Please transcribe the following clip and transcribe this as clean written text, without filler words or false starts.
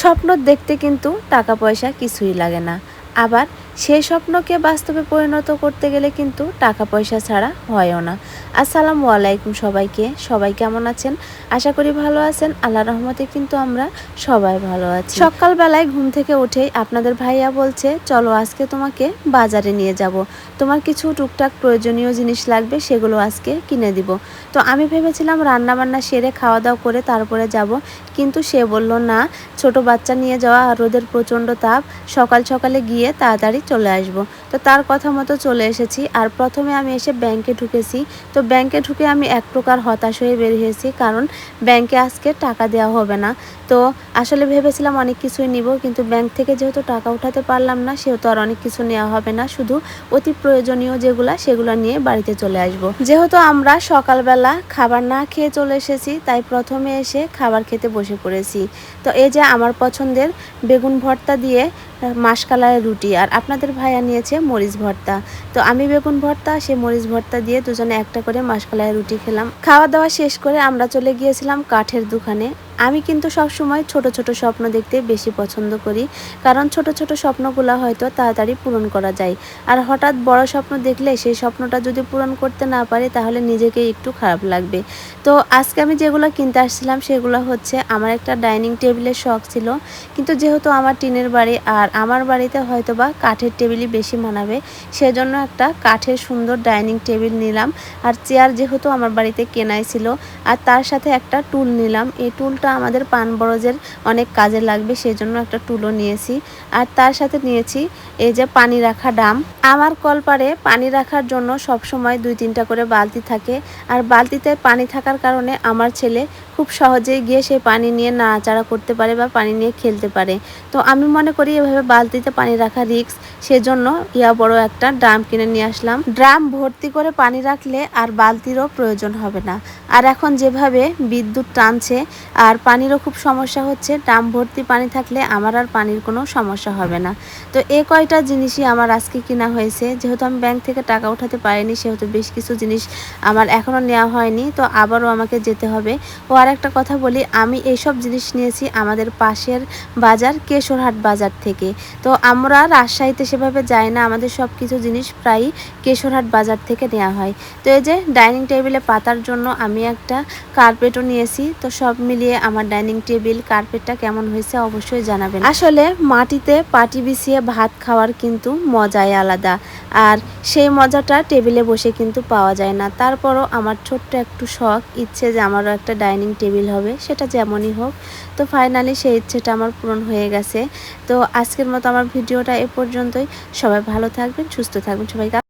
স্বপ্ন দেখতে কিন্তু টাকা পয়সা কিছুই লাগে না, আবার সেই স্বপ্নকে বাস্তবে পরিণত করতে গেলে কিন্তু টাকা পয়সা ছাড়া হয়ও না। আসসালামু আলাইকুম সবাইকে, সবাই কেমন আছেন? আশা করি ভালো আছেন। আল্লাহর রহমতে কিন্তু আমরা সবাই ভালো আছি। সকালবেলায় ঘুম থেকে উঠেই আপনাদের ভাইয়া বলছে, চলো আজকে তোমাকে বাজারে নিয়ে যাব, তোমার কিছু টুকটাক প্রয়োজনীয় জিনিস লাগবে, সেগুলো আজকে কিনে দিব। তো আমি ভেবেছিলাম রান্না বান্না সেরে খাওয়া দাওয়া করে তারপরে যাব, কিন্তু সে বলল না, ছোট বাচ্চা নিয়ে যাওয়া আর রোদের প্রচণ্ড তাপ, সকাল সকালে গিয়ে তাড়াতাড়ি চলে আসব। তো তার কথা মতো চলে এসেছি। আর প্রথমে আমি এসে ব্যাংকে ঢুকেছি। তো ব্যাংকে ঢুকে আমি এক প্রকার হতাশ হয়ে বেরিয়েছি, কারণ ব্যাংকে আজকে টাকা দেওয়া হবে না। তো আসলে ভেবেছিলাম অনেক কিছুই নিব, কিন্তু ব্যাংক থেকে যেহেতু টাকা উঠাতে পারলাম না, সেহেতু আর অনেক কিছু নেওয়া হবে না, শুধু অতি প্রয়োজনীয় সেগুলো নিয়ে বাড়িতে চলে আসব। যেহেতু আমরা সকালবেলা খাবার না খেয়ে চলে এসেছি, তাই প্রথমে এসে খাবার খেতে বসে পড়েছি। তো এই যে আমার পছন্দের বেগুন ভর্তা দিয়ে মাসকালাইয়ের রুটি, আর আপনাদের ভাইয়া নিয়েছে মরিচ ভর্তা। তো আমি বেগুন ভর্তা, সে মরিচ ভর্তা দিয়ে দুজনে একটা করে মাসকালাইয়ের রুটি খেলাম। খাওয়া দাওয়া শেষ করে আমরা চলে গিয়েছিলাম কাঠের দোকানে। আমি কিন্তু সব সময় ছোট ছোট স্বপ্ন দেখতে বেশি পছন্দ করি, কারণ ছোট ছোট স্বপ্নগুলো হয়তো তাড়াতাড়ি পূরণ করা যায়। আর হঠাৎ বড় স্বপ্ন দেখলে সেই স্বপ্নটা যদি পূরণ করতে না পারি, তাহলে নিজেকে একটু খারাপ লাগবে। তো আজকে আমি যেগুলো কিনতে আসছিলাম সেগুলো হচ্ছে, আমার একটা ডাইনিং টেবিলের শখ ছিল, কিন্তু যেহেতু আমার টিনের বাড়ি আর আমার বাড়িতে হয়তো বা কাঠের টেবিলই বেশি মানাবে, সেজন্য একটা কাঠের সুন্দর ডাইনিং টেবিল নিলাম। আর চেয়ার যেহেতু আমার বাড়িতে কেনাই ছিল, আর তার সাথে একটা টুল নিলাম। এই টুলটা আমাদের পান বরজের অনেক কাজে লাগবে, সেজন্য একটা টুলও নিয়েছি। আর তার সাথে নিয়েছি এই যে পানি রাখা ড্রাম। আমার কলপারে পানি রাখার জন্য সব সময় 2-3টা করে বালতি থাকে, আর বালতিতে পানি থাকার কারণে আমার ছেলে খুব সহজেই গিয়ে সেই পানি নিয়ে নাড়াচাড়া করতে পারে বা পানি নিয়ে খেলতে পারে। তো আমি মনে করি এভাবে বালতিতে পানি রাখা রিস্ক, সেজন্য বড় একটা ড্রাম কিনে নিয়ে আসলাম। ড্রাম ভর্তি করে পানি রাখলে আর বালতিরও প্রয়োজন হবে না। আর এখন যেভাবে বিদ্যুৎ টানছে আর পানিরও খুব সমস্যা হচ্ছে, ড্রাম ভর্তি পানি থাকলে আমার আর পানির কোনো সমস্যা হবে না। তো এই কয়টা জিনিসই আমার আজকে কিনা হয়েছে। যেহেতু আমি ব্যাংক থেকে টাকা উঠাতে পারিনি, সেহেতু বেশ কিছু জিনিস আমার এখনও নেওয়া হয়নি, তো আবারও আমাকে যেতে হবে। ও আর একটা কথা বলি, আমি এইসব জিনিস নিয়েছি আমাদের পাশের বাজার কেশরহাট বাজার থেকে। তো আমরা রাজশাহীতে সেভাবে যাই না, আমাদের সব কিছু জিনিস প্রায়ই কেশরহাট বাজার থেকে নেওয়া হয়। তো এই যে ডাইনিং টেবিলে পাতার জন্য আমি একটা কার্পেটও নিয়েছি। তো সব মিলিয়ে আমার ডাইনিং টেবিল কার্পেটটা কেমন হয়েছে অবশ্যই জানাবেন। আসলে মাটিতে পাটি বিছিয়ে ভাত খাওয়ার কিন্তু মজাই আলাদা, আর সেই মজাটা টেবিলে বসে কিন্তু পাওয়া যায় না। তারপরও আমার ছোট্ট একটু শখ, ইচ্ছে যে আমারও একটা ডাইনিং টেবিল হবে, সেটা যেমনই হোক। তো ফাইনালি সেই ইচ্ছেটা আমার পূরণ হয়ে গেছে। তো আজকের মতো আমার ভিডিওটা এ পর্যন্তই। সবাই ভালো থাকবেন, সুস্থ থাকবেন, সবাইকে